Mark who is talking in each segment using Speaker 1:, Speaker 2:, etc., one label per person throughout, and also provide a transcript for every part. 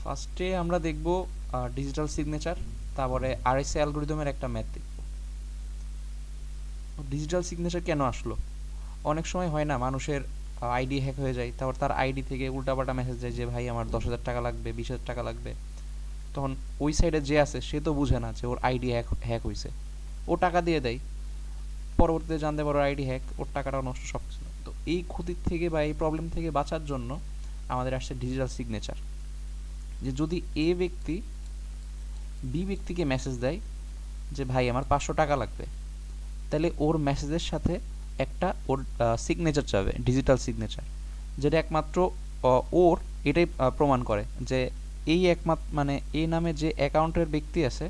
Speaker 1: ফার্স্টে আমরা দেখব ডিজিটাল সিগনেচার, তারপরে আরএসএ অ্যালগরিদমের একটা ম্যাথ দেখব। ডিজিটাল সিগনেচার কেন আসলো? অনেক সময় হয় না মানুষের আইডি হ্যাক হয়ে যায়, তারপর তার আইডি থেকে উল্টাপাল্টা মেসেজ যায় যে ভাই আমার 10,000 টাকা লাগবে, 20,000 টাকা লাগবে। তখন ওই সাইডে যে আছে সে তো বুঝে না যে ওর আইডি হ্যাক হয়েছে, ও টাকা দিয়ে দেয়। পরবর্তীতে জানতে পারো আইডি হ্যাক, ওর টাকাটাও নষ্ট, সব কিছু। তো এই ক্ষতির থেকে বা এই প্রবলেম থেকে বাঁচার জন্য আমাদের আসছে ডিজিটাল সিগনেচার। যে যদি এ ব্যক্তি বি ব্যক্তিকে মেসেজ দেয় যে ভাই আমার 500 টাকা লাগবে, তাহলে ওর মেসেজের সাথে একটা ওর সিগনেচার চাবে, ডিজিটাল সিগনেচার, যেটা একমাত্র ওর এটাই প্রমাণ করে যে এই একমাত্র মানে এই নামে যে অ্যাকাউন্টের ব্যক্তি আছে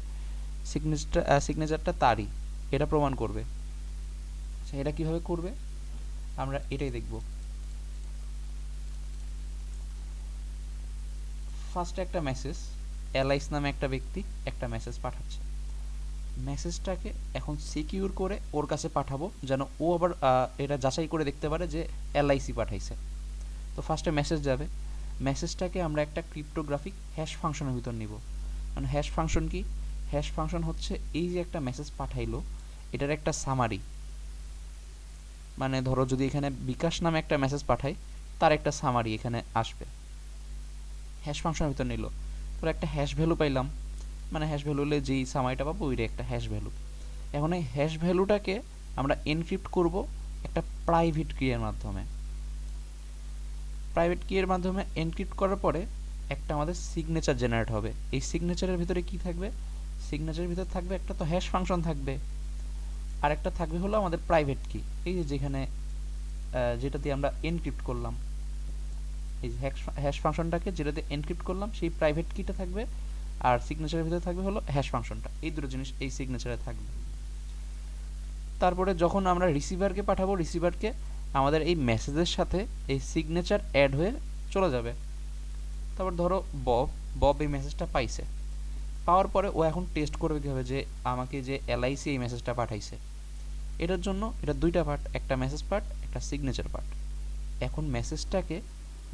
Speaker 1: সিগনেচারটা তারই, এটা প্রমাণ করবে। আচ্ছা, এটা কিভাবে করবে আমরা এটাই দেখব। ফার্স্টে একটা মেসেজ, এলাইস নামে একটা ব্যক্তি একটা মেসেজ পাঠাচ্ছে। মেসেজটাকে এখন সিকিউর করে ওর কাছে পাঠাবো, যেন ও আবার এটা যাচাই করে দেখতে পারে যে এলআইসি পাঠাইছে। তো ফার্স্টে মেসেজ যাবে, মেসেজটাকে আমরা একটা ক্রিপ্টোগ্রাফিক হ্যাশ ফাংশনের ভিতর নিব। মানে হ্যাশ ফাংশন কি? হ্যাশ ফাংশন হচ্ছে এই যে একটা মেসেজ পাঠাইলো এটার একটা সামারি। মানে ধরো যদি এখানে বিকাশ নামে একটা মেসেজ পাঠাই, তার একটা সামারি এখানে আসবে হ্যাশ ফাংশনের ভিতর নিল। তো একটা হ্যাশ ভ্যালু পাইলাম, মানে হ্যাশ ভ্যালু হলে যেই সামারিটা পাবো ওইটা একটা হ্যাশ ভ্যালু। এখন এই হ্যাশ ভ্যালুটাকে আমরা এনক্রিপ্ট করব একটা প্রাইভেট কিয়ের মাধ্যমে। প্রাইভেট কিয়ের মাধ্যমে এনক্রিপ্ট করার পরে একটা আমাদের সিগনেচার জেনারেট হবে। এই সিগনেচারের ভিতরে কি থাকবে? সিগনেচারের ভিতরে থাকবে একটা তো হ্যাশ ফাংশন থাকবে, আর একটা থাকবে হলো আমাদের প্রাইভেট কি, এই যে যেখানে যেটা দিয়ে আমরা এনক্রিপ্ট করলাম, এই হ্যাশ ফাংশনটাকে যেটা দিয়ে এনক্রিপ্ট করলাম সেই প্রাইভেট কিটা থাকবে, আর সিগনেচারের ভিতরে থাকবে হলো হ্যাশ ফাংশনটা। এই দুটো জিনিস এই সিগনেচারে থাকবে। তারপরে যখন আমরা রিসিভারকে পাঠাবো, রিসিভারকে আমাদের এই মেসেজের সাথে এই সিগনেচার অ্যাড হয়ে চলে যাবে। তারপর ধরো বব এই মেসেজটা পাইছে, পাওয়ার পরে ও এখন টেস্ট করবে কীভাবে যে আমাকে যে এলআইসি এই মেসেজটা পাঠাইছে। এটার জন্য এটা দুইটা পার্ট, একটা মেসেজ পার্ট, একটা সিগনেচার পার্ট। এখন মেসেজটাকে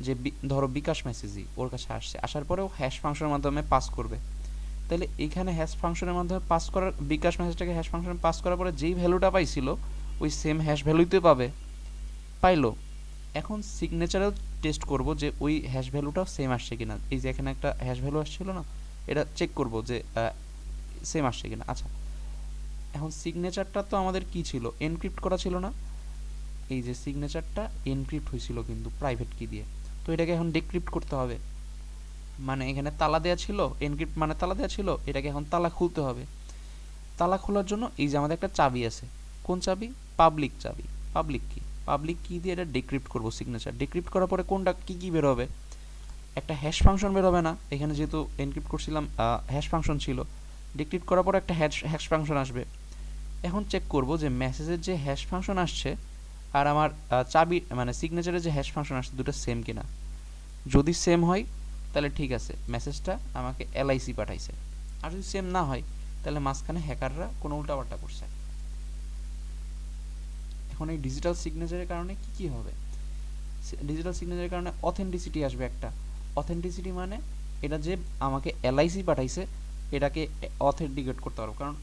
Speaker 1: যে ধরো বিকাশ মেসেজই ওর কাছে আসছে, আসার পরেও হ্যাশ ফাংশনের মাধ্যমে পাস করবে। তাহলে এইখানে হ্যাশ ফাংশনের মাধ্যমে পাস করার, বিকাশ মেসেজটাকে হ্যাশ ফাংশনে পাস করার পরে যেই ভ্যালুটা পাইছিল ওই সেম হ্যাশ ভ্যালুতে পাইলো। এখন সিগনেচারেও টেস্ট করব যে ওই হ্যাশ ভ্যালুটাও সেম আসছে কিনা। এই যে এখানে একটা হ্যাশ ভ্যালু আসছিল না, এটা চেক করব যে সেম আসছে কিনা। আচ্ছা, এখন সিগনেচারটা তো আমাদের কি ছিল? এনক্রিপ্ট করা ছিল না? এই যে সিগনেচারটা এনক্রিপ্ট হয়েছিল কিন্তু প্রাইভেট কি দিয়ে, তো এটাকে এখন ডিক্রিপ্ট করতে হবে। মানে এখানে তালা দেওয়া ছিল, এনক্রিপ্ট মানে তালা দেওয়া ছিল, এটাকে এখন তালা খুলতে হবে। তালা খোলার জন্য এই যে আমাদের একটা চাবি আছে, কোন চাবি? পাবলিক চাবি, পাবলিক কি। পাবলিক কি দিয়ে এটা ডিক্রিপ্ট করব সিগনেচার। ডিক্রিপ্ট করার পরে কোনটা কি কি বের হবে? একটা হ্যাশ ফাংশন বের হবে না? এখানে যেহেতু এনক্রিপ্ট করছিলাম হ্যাশ ফাংশন ছিল, ডিক্রিপ্ট করার পরে একটা হ্যাশ ফাংশন আসবে। এখন চেক করব যে মেসেজের যে হ্যাশ ফাংশন আসছে আর আমার চাবি মানে সিগনেচারের যে হ্যাশ ফাংশন আসছে দুটো সেম কিনা। যদি সেম হয় তাহলে ঠিক আছে, মেসেজটা আমাকে এলআইসি পাঠাইছে। আর যদি সেম না হয় তাহলে মাঝখানে হ্যাকাররা কোনো উল্টাপাল্টা করছে। এখন এই ডিজিটাল সিগনেচারের কারণে কি কি হবে? ডিজিটাল সিগনেচারের কারণে অথেন্টিসিটি আসবে একটা। অথেন্টিসিটি মানে এটা যে আমাকে এলআইসি পাঠাইছে এটাকে অথেন্টিকেট করতে পারবো, কারণ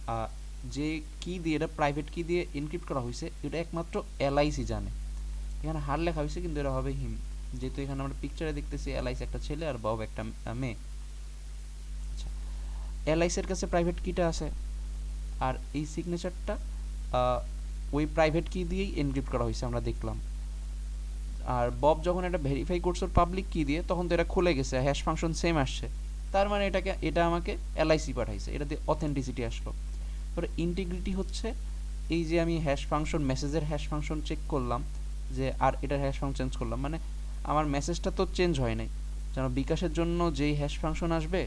Speaker 1: যে কি দিয়ে, এটা প্রাইভেট কি দিয়ে এনক্রিপ্ট করা হয়েছে এটা একমাত্র এলআইসি জানে। এখানে হার লেখা হয়েছে কিন্তু এটা হবে হিম, যেহেতু এখানে আমরা পিকচারে দেখতেছি এলআইসি একটা ছেলে আর বব একটা মেয়ে। আচ্ছা, এলআইসির কাছে প্রাইভেট কিটা আছে, আর এই সিগনেচারটা ওই প্রাইভেট কি দিয়েই এনক্রিপ্ট করা হয়েছে আমরা দেখলাম। আর বব যখন এটা ভেরিফাই করছে পাবলিক কি দিয়ে, তখন তো এটা খুলে গেছে, হ্যাশ ফাংশন সেম আসছে। তার মানে এটা আমাকে এলআইসি পাঠাইছে, এটাতে অথেন্টিসিটি আসলো। পরে ইন্টিগ্রিটি হচ্ছে এই যে আমি হ্যাশ ফাংশন, মেসেজের হ্যাশ ফাংশন চেক করলাম যে, আর এটার হ্যাশ ফাংশন চেঞ্জ করলাম, মানে আমার মেসেজটা তো চেঞ্জ হয় নাই। যেন বিকাশের জন্য যেই হ্যাশ ফাংশন আসবে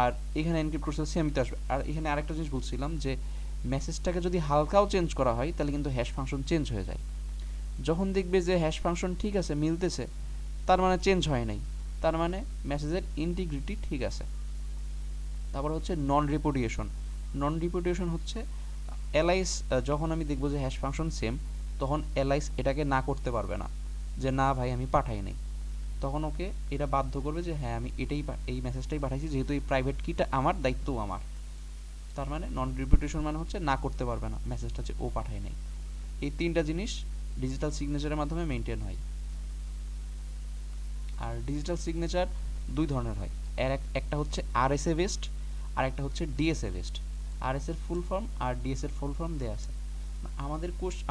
Speaker 1: আর এখানে এনক্রিপ্ট করছে সেমই আসবে। আর এখানে আরেকটা জিনিস বলছিলাম যে মেসেজটাকে যদি হালকাও চেঞ্জ করা হয় তাহলে কিন্তু হ্যাশ ফাংশন চেঞ্জ হয়ে যায়। যখন দেখবে যে হ্যাশ ফাংশন ঠিক আছে, মিলতেছে, তার মানে চেঞ্জ হয় নাই, তার মানে মেসেজের ইন্টিগ্রিটি ঠিক আছে। তারপর হচ্ছে নন রিপুডিয়েশন। নন রিপুডিয়েশন হচ্ছে এলআইস, যখন আমি দেখবো যে হ্যাশ ফাংশন সেম, তখন এলআইস এটাকে না করতে পারবে না যে না ভাই আমি পাঠাই নাই। তখন ওকে এটা বাধ্য করবে যে হ্যাঁ আমি এই মেসেজটাই পাঠাইছি, যেহেতু এই প্রাইভেট কিটা আমার, দায়িত্বও আমার। তার মানে নন রিপিটেশন মানে হচ্ছে না করতে পারবে না, মেসেজটা হচ্ছে ও পাঠায় নাই। এই তিনটা জিনিস ডিজিটাল সিগনেচারের মাধ্যমে মেনটেন হয়। আর ডিজিটাল সিগনেচার দুই ধরনের হয়, একটা হচ্ছে আরএসএ বেসড আর একটা হচ্ছে ডিএসএ বেসড। আরএস এর ফুল ফর্ম আর ডিএস এর ফুল ফর্ম দেওয়া আছে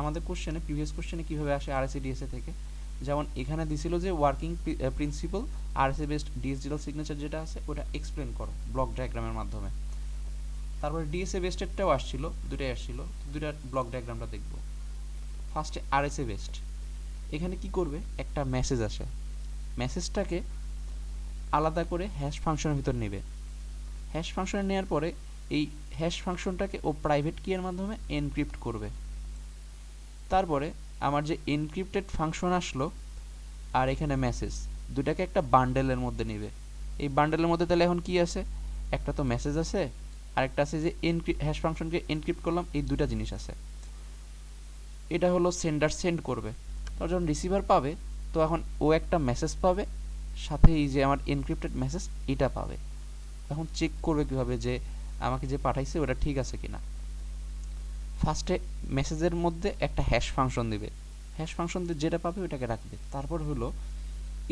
Speaker 1: আমাদের কোশ্চেনে, প্রিভিয়াস কোশ্চেনে কীভাবে আসে আরএসএ ডিএসএ থেকে, যেমন এখানে দিছিল যে working principal RSA based digital signature যেটা আছে ওটা এক্সপ্লেন করো ব্লক ডায়াগ্রামের মাধ্যমে। তারপরে ডিএসএ বেসডেরটাও আসছিল, দুটাই আসছিল, দুটার ব্লক ডায়াগ্রামটা দেখব। ফার্স্টে আরএসএ বেসড, এখানে কি করবে, একটা মেসেজ আসে, মেসেজটাকে আলাদা করে হ্যাশ ফাংশনের ভিতর নেবে। হ্যাশ ফাংশনে নেওয়ার পরে এই হ্যাশ ফাংশনটাকে ও প্রাইভেট কি এর মাধ্যমে এনক্রিপ্ট করবে। তারপরে আমার যে এনক্রিপ্টেড ফাংশন আসলো আর এখানে মেসেজ, দুটাকে একটা বান্ডেলের মধ্যে নেবে। এই বান্ডেলের মধ্যে তাহলে এখন কি আছে, একটা তো মেসেজ আছে আর একটা আছে যে হ্যাশ ফাংশনকে এনক্রিপ্ট করলাম, এই দুটা জিনিস আছে। এটা হলো সেন্ডার সেন্ড করবে, তো যখন রিসিভার পাবে তো এখন ও একটা মেসেজ পাবে, সাথে এই যে আমার এনক্রিপ্টেড মেসেজ এটা পাবে। এখন চেক করবে কিভাবে যে আমাকে যে পাঠাইছে ওটা ঠিক আছে কিনা। ফার্স্টে মেসেজের মধ্যে একটা হ্যাশ ফাংশন দিবে, হ্যাশ ফাংশন দিয়ে যেটা পাবে ওটাকে রাখবে। তারপর হলো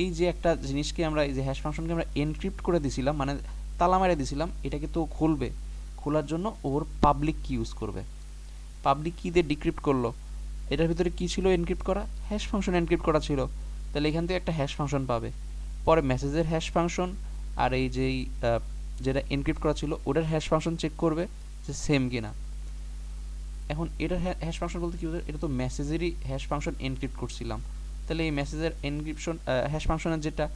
Speaker 1: এই যে একটা জিনিসকে আমরা, এই যে হ্যাশ ফাংশনকে আমরা এনক্রিপ্ট করে দিছিলাম, মানে তালা মেরে দিছিলাম, এটাকে তো খুলবে, খোলার জন্য ওর পাবলিক কি ইউজ করবে। পাবলিক কি দিয়ে ডিক্রিপ্ট করলো, এটার ভিতরে কি ছিল এনক্রিপ্ট করা, হ্যাশ ফাংশন এনক্রিপ্ট করা ছিল, তাহলে এখান থেকে একটা হ্যাশ ফাংশন পাবে। পরে মেসেজের হ্যাশ ফাংশন আর এই যেই যেটা এনক্রিপ্ট করা ছিল ওটার হ্যাশ ফাংশন চেক করবে যে সেম কিনা। এখন এটার হ্যাশ ফাংশন বলতে কি বোঝায়, এটা তো মেসেজেরই হ্যাশ ফাংশন এনক্রিপ্ট করছিলাম, তাহলে এই মেসেজের এনক্রিপশন হ্যাশ ফাংশনের যেটা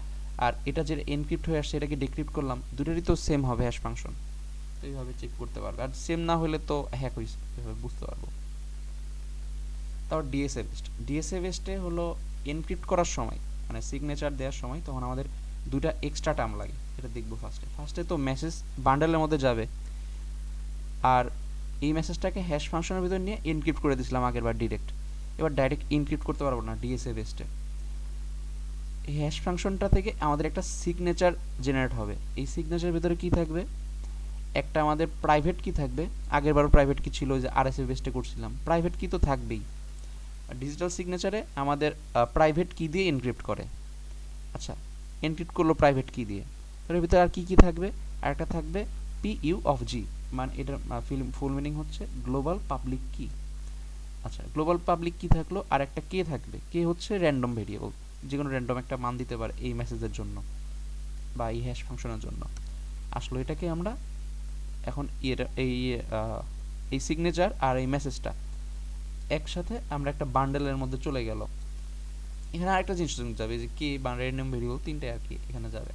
Speaker 1: আর এটা যেটা এনক্রিপ্ট হয়ে আসছে এটাকে ডিক্রিপ্ট করলাম, দুটোরই তো সেম হবে হ্যাশ ফাংশন। তো এইভাবে চেক করতে পারবে, আর সেম না হলে তো হ্যাক হয়েছে, এভাবে বুঝতে পারবো। তারপর ডিএসএ বেসড, ডিএসএ বেসডে হলো এনক্রিপ্ট করার সময়, মানে সিগনেচার দেওয়ার সময় তখন আমাদের দুটা এক্সট্রা টার্ম লাগে, এটা দেখবো। ফার্স্টে তো মেসেজ বান্ডেলের মধ্যে যাবে, আর এই মেসেজটাকে হ্যাশ ফাংশনের ভিতর নিয়ে এনক্রিপ্ট করে দিয়েছিলাম আগের বার ডিরেক্ট, এবার ডাইরেক্ট ইনক্রিপ্ট করতে পারবো না ডিএসএ বেসডে। এই হ্যাশ ফাংশনটা থেকে আমাদের একটা সিগনেচার জেনারেট হবে, এই সিগনেচারের ভিতরে কি থাকবে, একটা আমাদের প্রাইভেট কি থাকবে, আগের বারও প্রাইভেট কি ছিল যে আরএসএ বেসডে করছিলাম, প্রাইভেট কি তো থাকবেই। ডিজিটাল সিগনেচারে আমাদের প্রাইভেট কি দিয়ে এনক্রিপ্ট করে, আচ্ছা এনক্রিপ্ট করলো প্রাইভেট কি দিয়ে, এর ভিতরে আর কি কি থাকবে, আর একটা থাকবে PU অফ G, মানে এটার ফুল মিনিং হচ্ছে গ্লোবাল পাবলিক কি। আচ্ছা গ্লোবাল পাবলিক কি থাকলো, আর একটা কে থাকবে, কে হচ্ছে র্যান্ডম ভেরিয়েবল, যে কোনো র্যান্ডম একটা মান দিতে পারে এই মেসেজের জন্য বা এই হ্যাশ ফাংশনের জন্য। আসলে এটাকে আমরা এখন এই সিগনেচার আর এই মেসেজটা একসাথে আমরা একটা বান্ডেলের মধ্যে চলে গেল। এখানে আরেকটা জিনিস যাবে যে কে বা র্যান্ডম ভেরিয়েবল তিনটাই আর কি এখানে যাবে।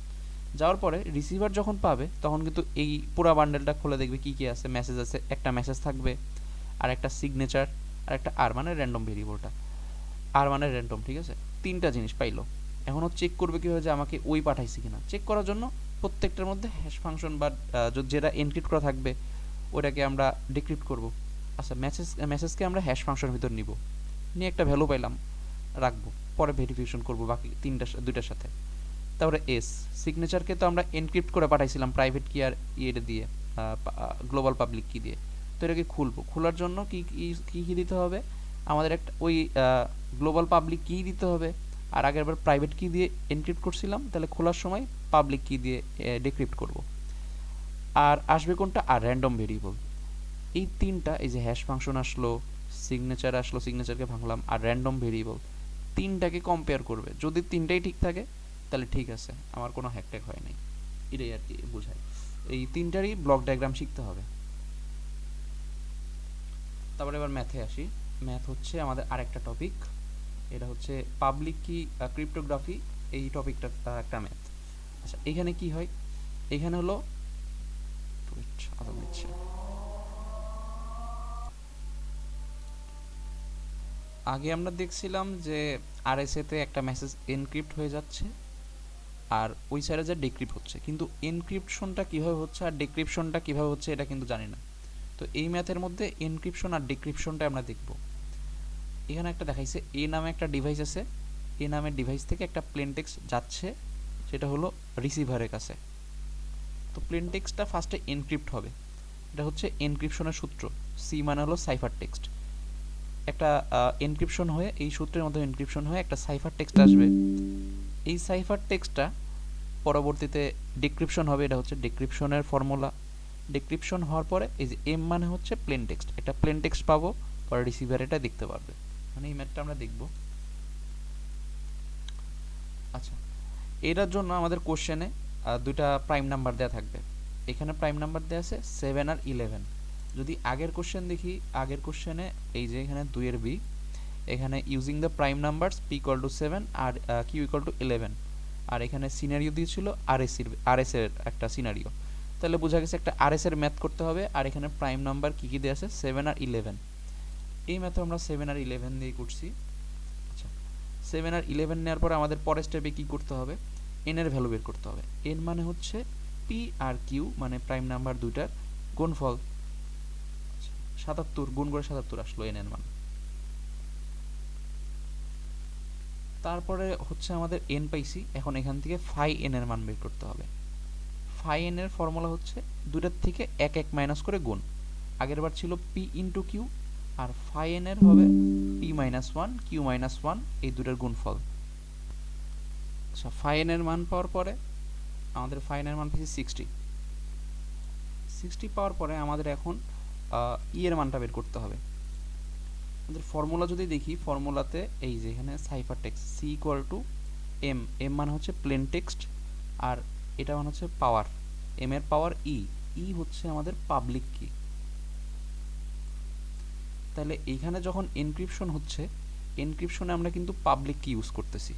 Speaker 1: যাওয়ার পরে রিসিভার যখন পাবে তখন কিন্তু এই পুরো বান্ডেলটা খুলে দেখবে কি কি আছে, মেসেজ আছে, একটা মেসেজ থাকবে আর একটা সিগনেচার আর একটা আর মানে র্যান্ডম ভেরিয়েবলটা, আর মানে র্যান্ডম, ঠিক আছে, তিনটা জিনিস পাইলো। এখনও চেক করবে কীভাবে যে আমাকে ওই পাঠাইছে কিনা, চেক করার জন্য প্রত্যেকটার মধ্যে হ্যাশ ফাংশন বা যেটা এনক্রিপ্ট করা থাকবে ওটাকে আমরা ডিক্রিপ্ট করব। আচ্ছা মেসেজকে আমরা হ্যাশ ফাংশনের ভিতর নিব, নিয়ে একটা ভ্যালু পাইলাম রাখবো, পরে ভেরিফিকেশন করব বাকি দুইটার সাথে। তারপরে সিগনেচারকে তো আমরা এনক্রিপ্ট করে পাঠাইছিলাম প্রাইভেট কি আর ইয়েটা দিয়ে, গ্লোবাল পাবলিক কি দিয়ে, তো এটাকে খুলবো, খোলার জন্য কি কি কি দিতে হবে, আমাদের একটা ওই গ্লোবাল পাবলিক কি দিতে হবে, আর আগেরবার প্রাইভেট কি দিয়ে এনক্রিপ্ট করছিলাম, তাহলে খোলার সময় পাবলিক কি দিয়ে ডিক্রিপ্ট করব। আর আসবে কোনটা, আর র্যান্ডম ভেরিয়েবল। এই তিনটা, এই যে হ্যাশ ফাংশন আসলো, সিগনেচার আসলো, সিগনেচারকে ভাঙলাম, আর র্যান্ডম ভেরিয়েবল, তিনটাকে কম্পেয়ার করবে, যদি তিনটাই ঠিক থাকে তাহলে ঠিক আছে, আমার কোনো হ্যাকট্যাক হয় নাই, এটাই আর কি বোঝায়। এই তিনটারই ব্লক ডায়াগ্রাম শিখতে হবে। তারপরে এবার ম্যাথে আসি। ম্যাথ হচ্ছে আমাদের আরেকটা টপিক, এটা হচ্ছে পাবলিক কি ক্রিপ্টোগ্রাফি, এই টপিকটা একটা ম্যাথ। আচ্ছা এখানে কি হয়, এখানে হলো আগে আমরা দেখছিলাম যে আরএসএ তে একটা মেসেজ এনক্রিপ্ট হয়ে যাচ্ছে আর ওই সাইডে যা ডিক্রিপ্ট হচ্ছে, কিন্তু এনক্রিপশনটা কীভাবে হচ্ছে আর ডিক্রিপশনটা কীভাবে হচ্ছে এটা কিন্তু জানি না। তো এই ম্যাথের মধ্যে এনক্রিপশন আর ডিক্রিপশনটা আমরা দেখব। এখানে একটা দেখাইছে, এ নামে একটা ডিভাইস আছে, এ নামের ডিভাইস থেকে একটা প্লেন টেক্সট যাচ্ছে, সেটা হলো রিসিভারের কাছে। তো প্লেন টেক্সটটা ফার্স্টে এনক্রিপ্ট হবে, এটা হচ্ছে এনক্রিপশনের সূত্র। সি মানে হলো সাইফার টেক্সট। একটা এনক্রিপশন হয়ে, এই সূত্রের মধ্যে এনক্রিপশন হয়ে একটা সাইফার টেক্সট আসবে। এই সাইফার টেক্সটটা পরবর্তীতে ডিক্রিপশন হবে, এটা হচ্ছে ডিক্রিপশনের ফর্মুলা। ডিক্রিপশন হওয়ার পরে এই যে এম মানে হচ্ছে প্লেন টেক্সট, একটা প্লেন টেক্সট পাবো, পরে রিসিভার এটা দেখতে পারবে। মানে এই ম্যাথটা আমরা দেখব। আচ্ছা, এটার জন্য আমাদের কোশ্চেনে দুইটা প্রাইম নাম্বার দেওয়া থাকবে। এখানে প্রাইম নাম্বার দেওয়া আছে 7 আর 11। যদি আগের কোশ্চেন দেখি, আগের কোশ্চেনে এই যে এখানে 2 এর বি, এখানে using the prime numbers P equal to 7 আর কিউ ইকুয়াল টু 11, আর এখানে সিনারিও দিয়েছিল আরএস এর একটা সিনারিও। তাহলে বোঝা গেছে একটা আরএস এর ম্যাথ করতে হবে, আর এখানে প্রাইম নাম্বার কী কী দেওয়া আছে 7 আর 11। এই ম্যাথে আমরা 7 আর 11 দিয়ে করছি। আচ্ছা, 7 আর 11 নেওয়ার পরে আমাদের পরের স্টেপে কী করতে হবে, এন এর ভ্যালু বের করতে হবে। এন মানে হচ্ছে পি আর কিউ, মানে প্রাইম নাম্বার দুইটার গুণফল। 77 গুণ করে 77 আসলো এন এর মান। তারপরে হচ্ছে আমাদের এন পাইছি, এখন এখান থেকে ফাই এন এর মান বের করতে হবে। ফাই এন এর ফর্মুলা হচ্ছে দুটার থেকে এক এক মাইনাস করে গুণ। আগের বার ছিল পি ইন্টু কিউ, আর ফাই এন এর হবে P minus one Q minus one, এই দুটার গুণফল। আচ্ছা, ফাই এন এর মান পাওয়ার পরে আমাদের ফাই এন এর মান পেয়েছি 60 পাওয়ার পরে আমাদের এখন ই এর মানটা বের করতে হবে। আমাদের ফর্মুলা যদি দেখি, ফর্মুলাতে এই যে এখানে cipher text C equal to M, M মানে হচ্ছে প্লেন টেক্সট, আর এটা মানে হচ্ছে পাওয়ার, এম এর পাওয়ার ই, ই হচ্ছে আমাদের পাবলিক কি। তাহলে এইখানে যখন এনক্রিপশন হচ্ছে, এনক্রিপশনে আমরা কিন্তু পাবলিক কি ইউজ করতেছি,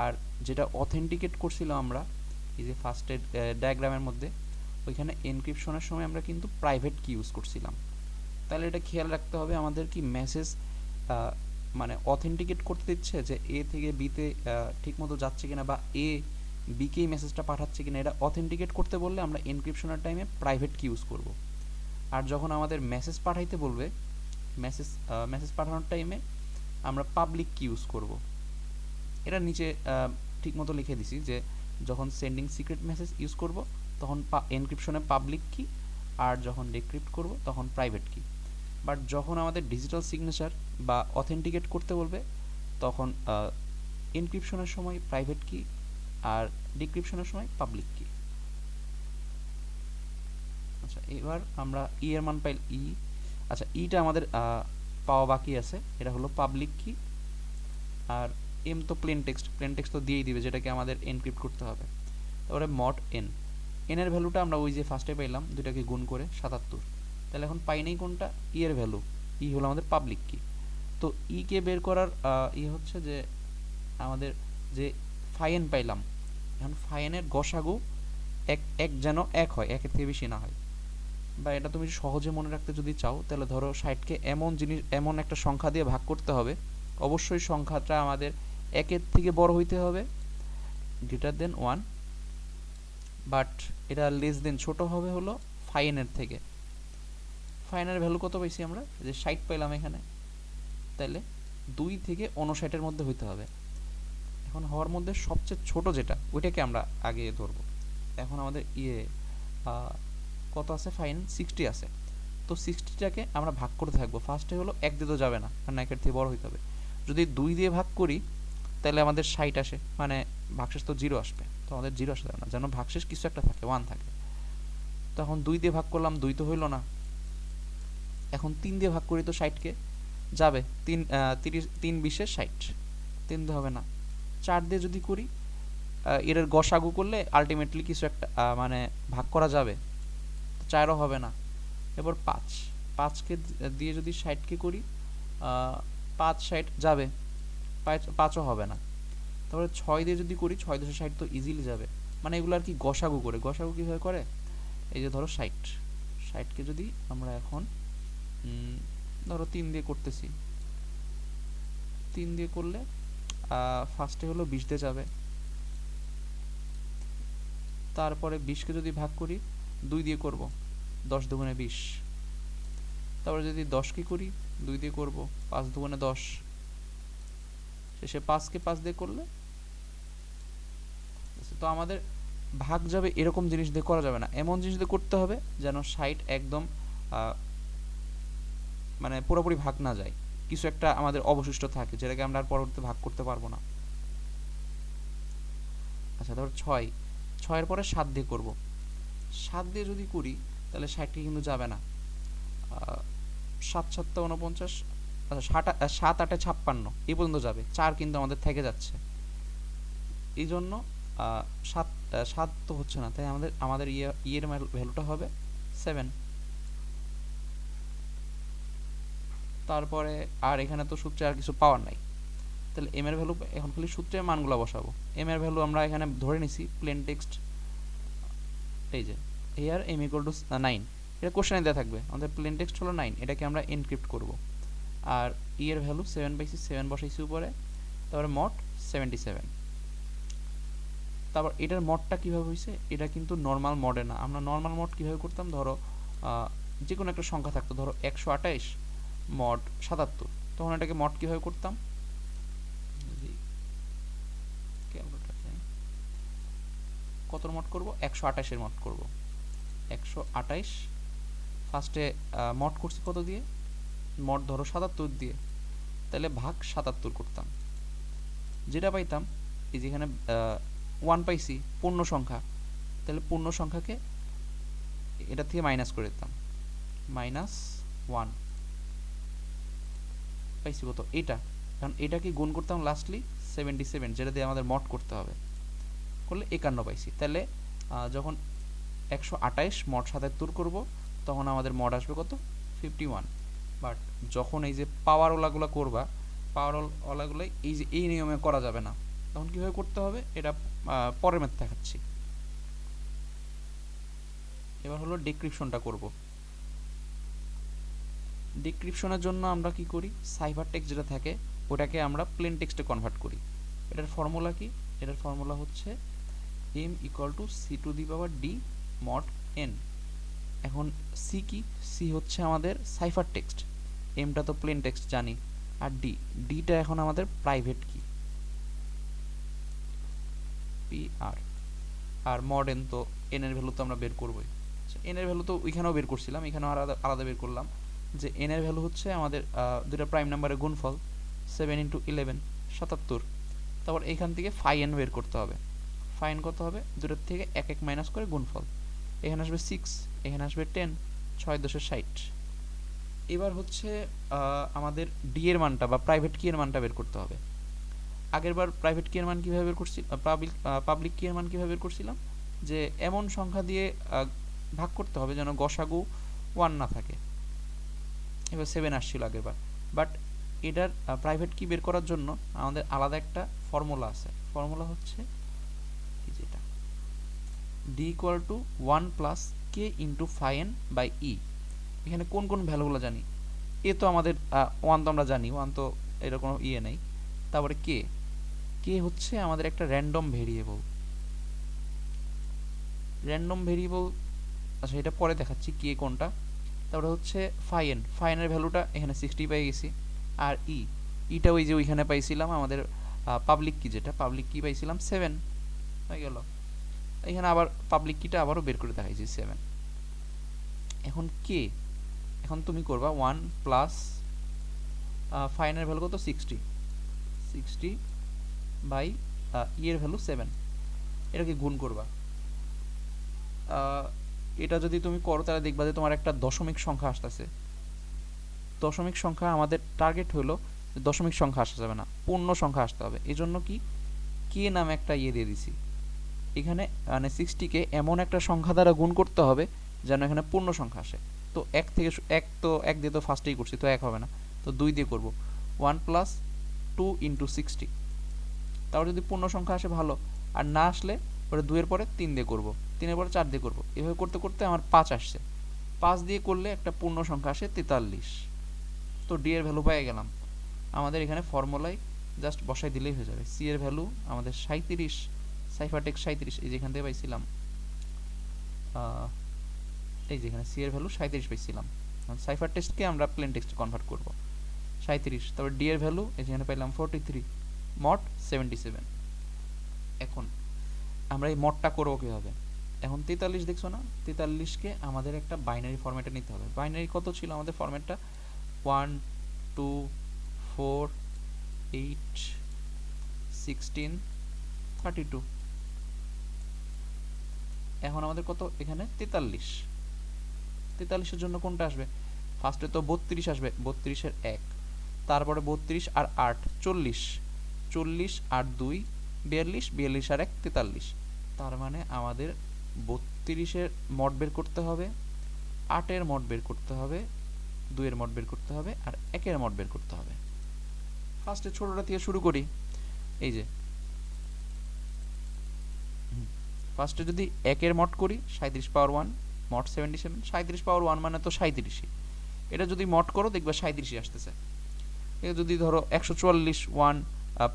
Speaker 1: আর যেটা অথেন্টিকেট করছিল আমরা এই যে ফার্স্টের ডায়াগ্রামের মধ্যে, ওইখানে এনক্রিপশনের সময় আমরা কিন্তু প্রাইভেট কি ইউজ করছিলাম। তাহলে এটা খেয়াল রাখতে হবে আমাদের কি মেসেজ মানে অথেন্টিকেট করতে দিচ্ছে যে এ থেকে বিতে ঠিকমতো যাচ্ছে কিনা, বা এ বিকেই মেসেজটা পাঠাচ্ছে কিনা, এটা অথেন্টিকেট করতে বললে আমরা এনক্রিপশনের টাইমে প্রাইভেট কি ইউজ করব। আর যখন আমাদের মেসেজ পাঠাইতে বলবে, মেসেজ পাঠানোর টাইমে আমরা পাবলিক কি ইউজ করব। এটা নিচে ঠিকমতো লিখে দিছি যে যখন সেন্ডিং সিক্রেট মেসেজ ইউজ করব তখন এনক্রিপশনে পাবলিক কি, আর যখন ডিক্রিপ্ট করব তখন প্রাইভেট কি। বাট যখন আমাদের ডিজিটাল সিগনেচার বা অথেন্টিকেট করতে বলবে তখন এনক্রিপশনের সময় প্রাইভেট কি, আর ডিক্রিপশনের সময় পাবলিক কি। আচ্ছা, এবার আমরা ই এর মান পাইল ই। আচ্ছা, ইটা আমাদের পাওয়া বাকি আছে, এটা হলো পাবলিক কি। আর এম তো প্লেন টেক্সট তো দিয়েই দিবে, যেটাকে আমাদের এনক্রিপ্ট করতে হবে। তারপরে মড এন, এন এর ভ্যালুটা আমরা ওই যে ফার্স্টে পাইলাম দুইটাকে গুণ করে 77। তাহলে এখন পাই নাই কোনটা, ই এর ভ্যালু, ই হলো আমাদের পাবলিক কি। তো ই কে বের করার হচ্ছে যে আমাদের যে ফাইন পাইলাম, এখন ফাইনের গসাগু এক এক যেন এক হয়, একের থেকে বেশি না হয়। বা এটা তুমি সহজে মনে রাখতে যদি চাও, তাহলে ধরো 60কে এমন একটা সংখ্যা দিয়ে ভাগ করতে হবে, অবশ্যই সংখ্যাটা আমাদের একের থেকে বড় হইতে হবে, গ্রেটার দেন 1, বাট এটা লেস দেন ছোট হবে হলো ফাইনের থেকে। ফাইনের ভ্যালু কত পাইছি আমরা, যে 60 পাইলাম এখানে, তাহলে 2 থেকে 59-এর মধ্যে হইতে হবে। এখন হওয়ার মধ্যে সবচেয়ে ছোট যেটা, ওইটাকে আমরা আগে ধরবো। এখন আমাদের কত আছে, ফাইন 60 আছে। তো 60টাকে আমরা ভাগ করতে থাকবো। ফার্স্টে হলো 1 দিয়ে তো যাবে না, কারণ 1-এর থেকে বড় হইতে হবে। যদি 2 দিয়ে ভাগ করি তাহলে আমাদের 60 আসে, মানে ভাগশেষ তো 0 আসবে, তো আমাদের 0 আসতে হবে না, যেন ভাগশেষ কিছু একটা থাকে, 1 থাকে। তখন 2 দিয়ে ভাগ করলাম, 2 তো হইলো না। এখন 3 দিয়ে ভাগ করি তো 60কে যাবে, 3 20 60, 3 দিয়ে হবে না। 4 দিয়ে যদি করি, এর গসাগু করলে আলটিমেটলি কিছু একটা মানে ভাগ করা যাবে, 4ও হবে না। এবার 5কে দিয়ে যদি 60কে করি, 5 60 যাবে, 5ও হবে না। তারপরে 6 দিয়ে যদি করি, 6 2 60 তো ইজিলি যাবে। মানে এগুলো আর কি গসাগু করে। গসাগু কীভাবে করে, এই যে ধরো 60কে যদি আমরা এখন ধরো 3 দিয়ে করতেছি, 3 দিয়ে করলে ফার্স্টে হলো 20 দিয়ে যাবে। তারপরে 20কে যদি ভাগ করি, 2 দিয়ে করব, 10 দুগুণে 20। তারপরে যদি 10কে করি, 2 দিয়ে করব, 5 দুগুণে 10। শেষে 5কে 5 দিয়ে করলে, তো আমাদের ভাগ যাবে এরকম জিনিস দিয়ে করা যাবে না, এমন জিনিস দিয়ে করতে হবে যেন 60 একদম মানে পুরোপুরি ভাগ না যায়, কিছু একটা আমাদের অবশিষ্ট থাকে যেটাকে আমরা আর পরবর্তীতে ভাগ করতে পারবো না। আচ্ছা ধর 6 এর পরে 7 দিয়ে করব, 7 দিয়ে যদি করি তাহলে 60কে কিন্তু যাবে না, 7 7 49, আচ্ছা 7 8 56 এই পর্যন্ত যাবে, 4 কিন্তু আমাদের থেকে যাচ্ছে, এই জন্য 7 তো হচ্ছে না, তাই আমাদের আমাদের এর ভ্যালুটা হবে 7। তারপরে আর এখানে তো সূত্রে আর কিছু পাওয়ার নাই, তাহলে এম এর ভ্যালু এখন খালি সূত্রের মানগুলো বসাবো। এম এর ভ্যালু আমরা এখানে ধরে নিছি প্লেন টেক্সট, এই যে হিয়ার এম ইকুয়াল টু 9, এটা কোশ্চেনে দেওয়া থাকবে, আমাদের প্লেন টেক্সট হলো 9, এটাকে আমরা এনক্রিপ্ট করব। আর ই এর ভ্যালু 7 পাইছি, 7 বসাইছি উপরে, তারপরে মড 77। তারপর এটার মডটা কীভাবে হয়েছে, এটা কিন্তু নর্মাল মডে না, আমরা নর্মাল মড কীভাবে করতাম, ধরো যে কোনো একটা সংখ্যা থাকতো, ধরো 128 মড 77, তখন এটাকে মড কীভাবে করতাম, কত মড করব, 128 মড করব, 128 ফার্স্টে মড করছি কত দিয়ে, মড ধরো 77 দিয়ে, তাহলে ভাগ 77 করতাম, যেটা পাইতাম এই যেখানে 1 পাইছি পূর্ণ সংখ্যা, তাহলে পূর্ণ সংখ্যাকে এটা থেকে মাইনাস করে দিতাম, -1 পাইছি কত এটা, কারণ এটাকে গুণ করতাম লাস্টলি 77, যেটা দিয়ে আমাদের মড করতে হবে, করলে 51 পাইছি। তাহলে যখন 128 মড 77 করব তখন আমাদের মড আসবে কত, 51। বাট যখন এই যে পাওয়ারওয়ালাগুলো করবা, পাওয়ারওয়ালাগুলোই এই যে এই নিয়মে করা যাবে না, তখন কীভাবে করতে হবে এটা পরের ম্যাথ দেখাচ্ছি। এবার হলো ডিক্রিপশনটা করব। ডিক্রিপশনের জন্য আমরা কি করি, সাইফার টেক্সট যেটা থাকে ওটাকে আমরা প্লেন টেক্সটে কনভার্ট করি। এটার ফর্মুলা কি, এটার ফর্মুলা হচ্ছে m equal to c to the power d mod n। এখন c কি, c হচ্ছে আমাদের সাইফার টেক্সট, mটা তো প্লেন টেক্সট জানি, আর ডটা এখন আমাদের প্রাইভেট কি pr, আর মড n তো n এর ভ্যালু তো আমরা বের করবই, n এর ভ্যালু তো ওইখানেও বের করছিলাম, এখানেও আলাদা আলাদা বের করলাম, যে n এর ভ্যালু হচ্ছে আমাদের দুটো প্রাইম নাম্বারের গুণফল, 7 × 11 77। তারপর এইখান থেকে ফাই n বের করতে হবে, ফাইন কত হবে, দুটোর থেকে এক এক মাইনাস করে গুণফল, এখানে আসবে 6, এখানে আসবে 10, 6 × 10 = 60। এবার হচ্ছে আমাদের ডি এর মানটা বা প্রাইভেট কি এর মানটা বের করতে হবে। আগেরবার প্রাইভেট কি এর মান কীভাবে বের করছি, পাবলিক কি এর মান কীভাবে বের করছিলাম, যে এমন সংখ্যা দিয়ে ভাগ করতে হবে যেন গসাগু 1 না থাকে, এবার 7 আসছিল আগেরবার। বাট এটার প্রাইভেট কি বের করার জন্য আমাদের আলাদা একটা ফর্মুলা আছে, ফর্মুলা হচ্ছে যেটা d equal to 1 plus k into phi n by e. এখানে কোন কোন ভ্যালুগুলো জানি, এ তো আমাদের 1 তো আমরা জানি, 1 তো এর কোনো ইয়ে নেই। তারপরে কে হচ্ছে আমাদের একটা র্যান্ডম ভেরিয়েবল, আচ্ছা এটা পরে দেখাচ্ছি কে কোনটা। তারপরে হচ্ছে ফাইনের ভ্যালুটা এখানে 60 পেয়ে গেছি, আর ইটা ওই যে ওইখানে পাইছিলাম আমাদের পাবলিক কি, যেটা পাবলিক কি পাইছিলাম 7 হয়ে গেল, এখানে আবার পাবলিক কিটা আবারও বের করে দেখাইছি 7। এখন তুমি করবা 1 প্লাস ফাইনের ভ্যালু কত 60 বাই এর ভ্যালু 7, এটাকে গুণ করবা। এটা যদি তুমি করো তাহলে দেখবা যে তোমার একটা দশমিক সংখ্যা আসতেছে। দশমিক সংখ্যা আমাদের টার্গেট হলো দশমিক সংখ্যা আসা যাবে না, পূর্ণ সংখ্যা আসতে হবে, এই জন্য কে নামে একটা ইয়ে দিয়ে দিছি এখানে, মানে 60কে এমন একটা সংখ্যা দ্বারা গুণ করতে হবে যেন এখানে পূর্ণ সংখ্যা আসে। তো 1 দিয়ে তো ফার্স্টেই করছি, তো 1 হবে না, তো 2 দিয়ে করব, 1 প্লাস 2 × 60। তারপর যদি পূর্ণ সংখ্যা আসে ভালো, আর না আসলে ওটা 2 এর পরে 3 দিয়ে করব, 3 এর পরে 4 দিয়ে করব, এভাবে করতে করতে আমার 5 আসছে, 5 দিয়ে করলে একটা পূর্ণ সংখ্যা আসে 43। তো ডি এর ভ্যালু পেয়ে গেলাম। আমাদের এখানে ফর্মুলায় জাস্ট বসাই দিলেই হয়ে যাবে। সি এর ভ্যালু আমাদের 37, সাইফারটেক্স 37, এই যেখান থেকে পাইছিলাম, এই যেখানে সি এর ভ্যালু 37 পাইছিলাম। সাইফার টেক্সটকে আমরা প্লেন টেক্সটে কনভার্ট করব 37। তারপর ডি এর ভ্যালু এই যেখানে পাইলাম 43, মড 77। এখন আমরা এই মডটা করবো কীভাবে? এখন 43 দেখছো না, 43কে আমাদের একটা বাইনারি ফরম্যাটে নিতে হবে। বাইনারি কত ছিল আমাদের ফরম্যাটটা? 1 2 4 8 16 32। এখন আমাদের কত এখানে? 43। 43-এর জন্য কোনটা আসবে? ফার্স্টে তো 32 আসবে, 32-এর 1, তারপরে 32 আর 8 40, 40 আর 2 42, 42 আর 1 43। তার মানে আমাদের 32-এর মড বের করতে হবে, 8-এর মড বের করতে হবে, 2-এর মড বের করতে হবে, আর 1-এর মড বের করতে হবে। ফার্স্টে ছোটটা থেকে শুরু করি। এই যে ফার্স্টে যদি 1-এর মড করি 37 পাওয়ার 1 মড 77, 37 পাওয়ার 1 মানে তো 37ই। এটা যদি মড করো দেখবে 37ই আসতেছে। এটা যদি ধরো 144 1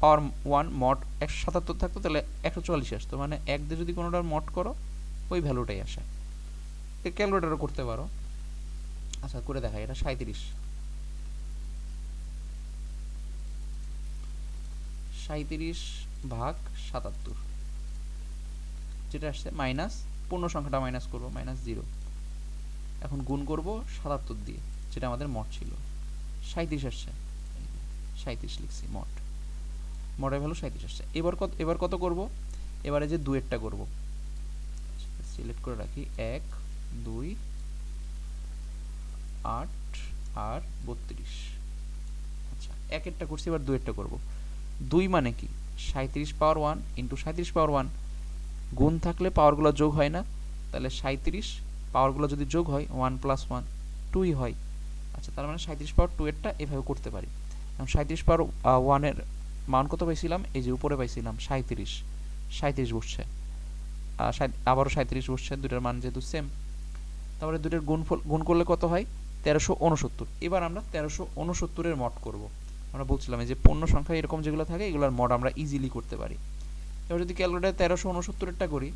Speaker 1: পাওয়ার 1 মড 177 থাকতো তাহলে 144 আসতো, মানে 1 দিয়ে যদি কোনোটার মড করো ওই ভ্যালুটাই আসে। ক্যালকুলেটরও করতে পারো। আচ্ছা করে দেখাই, এটা 37 ভাগ 77 যেটা আসছে মাইনাস, পূর্ণ সংখ্যাটা মাইনাস করবো, -0। এখন গুণ করব 77 দিয়ে, যেটা আমাদের মড ছিল। 37 আসছে, 37 লিখছি, মডের ভ্যালু 37 আসছে। এবার কত করব? এবারে যে 2-এরটা করব, সিলেক্ট করে রাখি। 1 2 8 আর 32। আচ্ছা 1-এরটা করছি, এবার 2-এরটা করব। 2 মানে কি? 37 পাওয়ার 1 ইন্টু 37 পাওয়ার 1। গুণ থাকলে পাওয়ারগুলো যোগ হয় না, তাহলে 37 পাওয়ারগুলো যদি যোগ হয় 1 + 1 2ই হয়। আচ্ছা তার মানে 37 পাওয়ার 2-এরটা এভাবে করতে পারি। এখন 37 পাওয়ার 1-এর মান কত পাইছিলাম? এই যে উপরে পাইছিলাম 37 বসছে, আবারও 37 বসছে, দুটার মান যেহেতু সেম। তারপরে দুটোর গুণ করলে কত হয়? 1369। এবার আমরা 1369-এর মড করব। আমরা বলছিলাম এই যে পূর্ণ সংখ্যা এরকম যেগুলো থাকে এগুলোর মড আমরা ইজিলি করতে পারি। এবার যদি ক্যালকুলেটরে 1369-এরটা করি,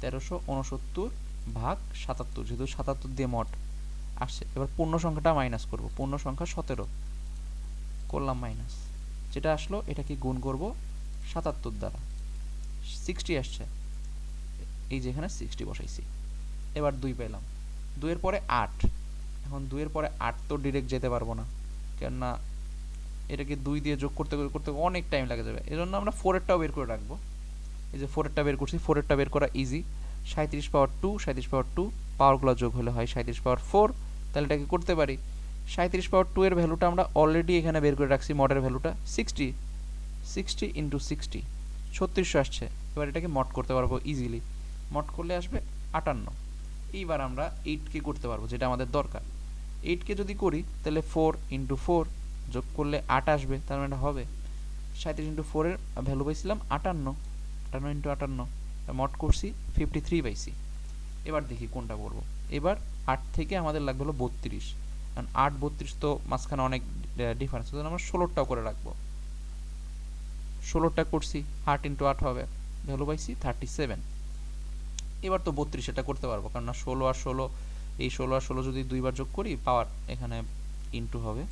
Speaker 1: 1369 ভাগ 77, যেহেতু 77 দিয়ে মড আসছে। এবার পূর্ণ সংখ্যাটা মাইনাস করব, পূর্ণ সংখ্যা 17 করলাম মাইনাস, যেটা আসলো এটাকে গুণ করব 77 দ্বারা, 60 আসছে, এই যে এখানে 60 বসাইছি। এবার 2 পেলাম, 2-এর পরে 8। এখন 2-এর পরে 8 তো ডিরেক্ট যেতে পারবো না, কেননা এটাকে 2 দিয়ে যোগ করতে করতে অনেক টাইম লেগে যাবে। এজন্য আমরা 4-এরটাও বের করে রাখবো। এই যে 4-এরটা বের করছি, 4-এরটা বের করা ইজি। 37 পাওয়ার 2, 37 পাওয়ার 2 পাওয়ারগুলো যোগ হলে হয় 37 পাওয়ার 4, তাহলে এটাকে করতে পারি। 37 পাওয়ার 2 এর ভ্যালুটা আমরা অলরেডি এখানে বের করে রাখছি, মডের ভ্যালুটা 60, 60 ইন্টু 60 3600 আসছে। এবার এটাকে মড করতে পারবো ইজিলি, মড করলে আসবে 58। এইবার আমরা 8-কে করতে পারবো, যেটা আমাদের দরকার। 8-কে যদি করি তাহলে 4 ইন্টু 4 যোগ করলে 8 আসবে, তার মানে হবে 37 ইন্টু 4-এর ভ্যালু পাইছিলাম 58, 58 ইন্টু 58 মড করছি 53 পাইছি। এবার দেখি কোনটা করব। এবার 8 থেকে আমাদের লাগবে হলো 32, কারণ 8 32 তো মাঝখানে অনেক ডিফারেন্স, সেজন্য আমরা 16টাও করে রাখবো। 16টা করছি, 8 ইন্টু 8 হবে, ভ্যালু পাইছি 37। এবার তো 32 এটা করতে পারবো, কারণ না 16 আর 16, এই 16 আর 16 যদি দুইবার যোগ করি পাওয়ার এখানে ইন্টু হবে,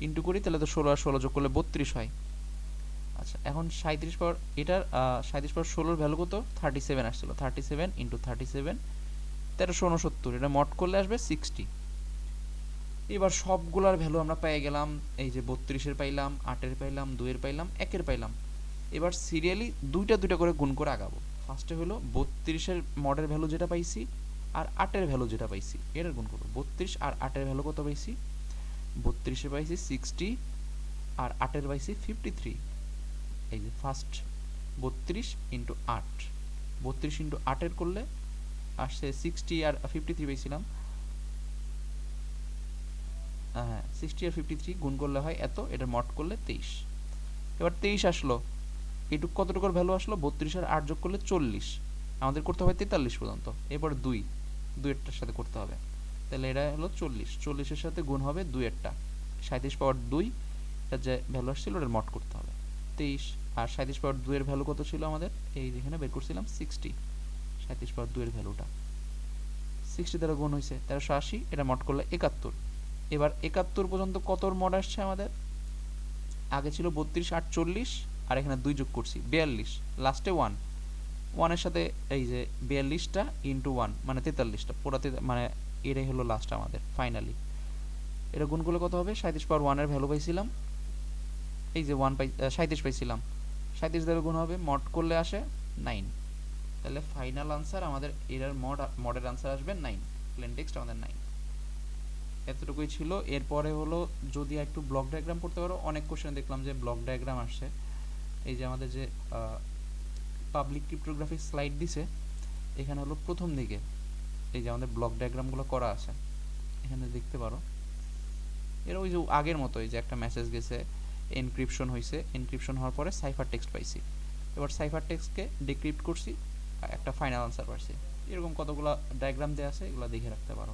Speaker 1: ইন্টু করি তাহলে তো 16 আর 16 যোগ করলে 32 হয়। আচ্ছা এখন 37 পাওয়ার এটার 37 পাওয়ার 16-এর ভ্যালু কত? 37 আসছিল, 37 ইন্টু 37 1369, এটা মড করলে আসবে 60। এবার সবগুলার ভ্যালু আমরা পেয়ে গেলাম, এই যে 32-এর পাইলাম, 8-এর পাইলাম, 2-এর পাইলাম, 1-এর পাইলাম। এবার সিরিয়ালি দুইটা করে গুণ করে আগাবো। ফার্স্টে হলো 32-এর মডের ভ্যালু যেটা পাইছি আর 8-এর ভ্যালু যেটা পাইছি এটার গুণ করবো। 32 আর 8-এর ভ্যালু কত পাইছি? 32-এ পাইছি 60 আর 8-এর পাইছি 53। এই যে ফার্স্ট 32 ইন্টু 8, 32 ইন্টু 8-এর করলে আসছে 60 আর 53 পাইছিলাম, হ্যাঁ 60 আর 53 গুণ করলে হয় এত, এটা মড করলে 23। এবার 23 আসলো, এটুক কতটুকুর ভ্যালু আসলো? 32 আর 8 যোগ করলে 40, আমাদের করতে হবে 43 পর্যন্ত। এরপর 2-এরটার সাথে করতে হবে, তাহলে এটা হলো 40, 40-এর সাথে গুণ হবে 2-এরটা, 37 পাওয়ার 2 এটা যে ভ্যালু আসছিল ওটা মড করতে হবে 23। আর 37 পাওয়ার 2-এর ভ্যালু কত ছিল আমাদের? এই যেখানে বের করছিলাম 60, 37 পাওয়ার 2-এর ভ্যালুটা 60 দ্বারা গুণ হয়েছে 1380, এটা মড করলে 71, এবার 71 পর্যন্ত কত মড আসছে আমাদের? আগে ছিল 32 48, আর এখানে 2 যোগ করছি 42, লাস্টে 1, 1 এর সাথে এই যে 42টা ইনটু 1 মানে 43টা পুরো মানে এটাই হলো লাস্ট আমাদের ফাইনালি। এটা গুণ করলে কত হবে? 37 পাওয়ার 1 এর ভ্যালু পাইছিলাম, এই যে 1 পাই 37 পাইছিলাম, 37 দ্বারা গুণ হবে, মড করলে আসে 9। তাহলে ফাইনাল আনসার আমাদের এর মডের আনসার আসবে 9, প্লেন টেক্সট আমাদের 9। এতটুকুই ছিল। এরপরে হলো যদি একটু ব্লক ডায়াগ্রাম পড়তে পারো, অনেক কোশ্চেন দেখলাম যে ব্লক ডায়াগ্রাম আসছে। এই যে আমাদের যে পাবলিক ক্রিপ্টোগ্রাফিক স্লাইড দিছে, এখানে হলো প্রথম দিকে এই যে আমাদের ব্লক ডায়াগ্রামগুলো করা আছে, এখানে দেখতে পারো। এর ওই যে আগের মতো এই যে একটা মেসেজ গেছে, এনক্রিপশন হয়েছে, এনক্রিপশন হওয়ার পরে সাইফার টেক্সট পাইছি, এবার সাইফার টেক্সটকে ডিক্রিপ্ট করছি, একটা ফাইনাল আনসার পাইছি। এরকম কতগুলো ডায়াগ্রাম দেওয়া আছে, এগুলো দেখে রাখতে পারো।